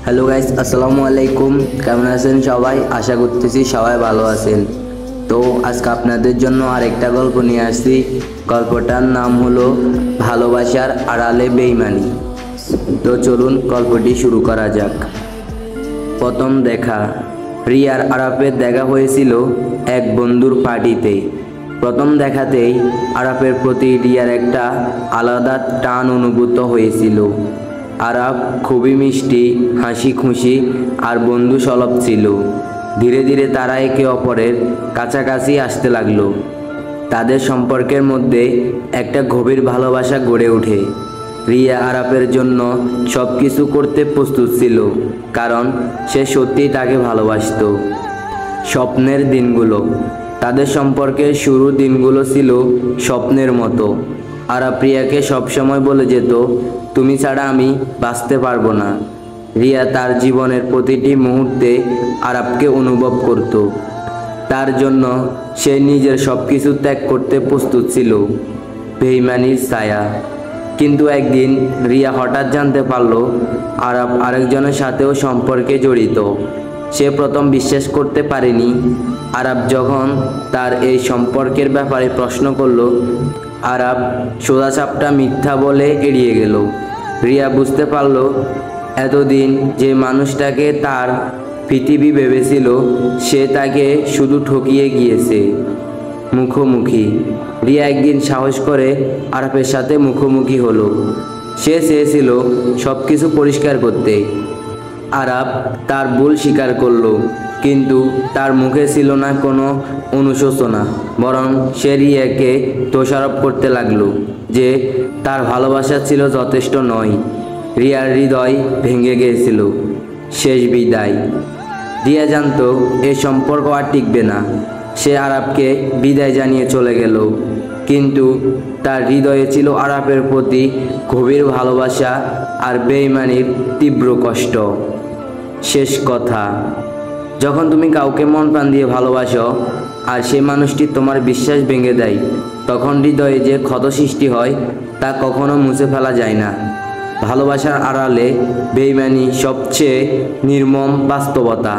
Hello guys, আসসালামু আলাইকুম। কেমন আছেন সবাই? আশা করতেছি সবাই ভালো আছেন। তো আজকে আপনাদের জন্য আরেকটা গল্প নিয়ে আসছি। গল্পটার নাম হলো ভালোবাসার আড়ালে বেইমানি। তো চলুন গল্পটি শুরু করা যাক। প্রথম দেখা। রিয়ার আরাফের দেখা হয়েছিল এক বন্ধুর পার্টিতে। প্রথম দেখাতেই আরাফের প্রতি রিয়ার একটা আলাদা টান অনুভূত হয়েছিল। আরাফ খুবই মিষ্টি, হাসি খুশি আর বন্ধু সুলভ ছিল। ধীরে ধীরে তারা একে অপরের কাছাকাছি আসতে লাগলো। তাদের সম্পর্কের মধ্যে একটা গভীর ভালোবাসা গড়ে ওঠে। রিয়া আরাফের জন্য সব কিছু করতে প্রস্তুত ছিল, কারণ সে সত্যিই তাকে ভালোবাসতো। স্বপ্নের দিনগুলো। তাদের সম্পর্কের শুরুর দিনগুলো ছিল স্বপ্নের মতো। আরাফ রিয়াকে সবসময় বলে যেত, তুমি ছাড়া আমি বাঁচতে পারবো না। রিয়া তার জীবনের প্রতিটি মুহূর্তে আরাফকে অনুভব করত। তার জন্য সে নিজের সব কিছু ত্যাগ করতে প্রস্তুত ছিল। বেইমানির ছায়া। কিন্তু একদিন রিয়া হঠাৎ জানতে পারল আরাফ আরেকজনের সাথেও সম্পর্কে জড়িত। সে প্রথম বিশ্বাস করতে পারেনি। আরাফ যখন তার এই সম্পর্কের ব্যাপারে প্রশ্ন করল, আরাফ সোজাসাপটা মিথ্যা বলে এড়িয়ে গেল। রিয়া বুঝতে পারল এতদিন যে মানুষটাকে তার পৃথিবী ভেবেছিল, সে তাকে শুধু ঠকিয়ে গিয়েছে। মুখোমুখি। রিয়া একদিন সাহস করে আরাফের সাথে মুখোমুখি হলো। সে চেয়েছিল সব কিছু পরিষ্কার করতে। আরাফ তার ভুল স্বীকার করলো, কিন্তু তার মুখে ছিল না কোনো অনুশোচনা, বরং সে রিয়াকে দোষারোপ করতে লাগলো যে তার ভালোবাসা ছিল যথেষ্ট নয়। রিয়ার হৃদয় ভেঙে গিয়েছিল। শেষ বিদায়। রিয়া জানতো এই সম্পর্ক আর টিকবে না। সে আরাফকে বিদায় জানিয়ে চলে গেল, কিন্তু তার হৃদয়ে ছিল আরাফের প্রতি গভীর ভালোবাসা আর বেইমানির তীব্র কষ্ট। শেষ কথা। যখন তুমি কাউকে মন প্রাণ দিয়ে ভালোবাসো আর সে মানুষটি তোমার বিশ্বাস ভেঙে দেয়, তখন হৃদয়ে যে ক্ষত সৃষ্টি হয় তা কখনো মুছে ফেলা যায় না। ভালোবাসার আড়ালে বেইমানি সবচেয়ে নির্মম বাস্তবতা।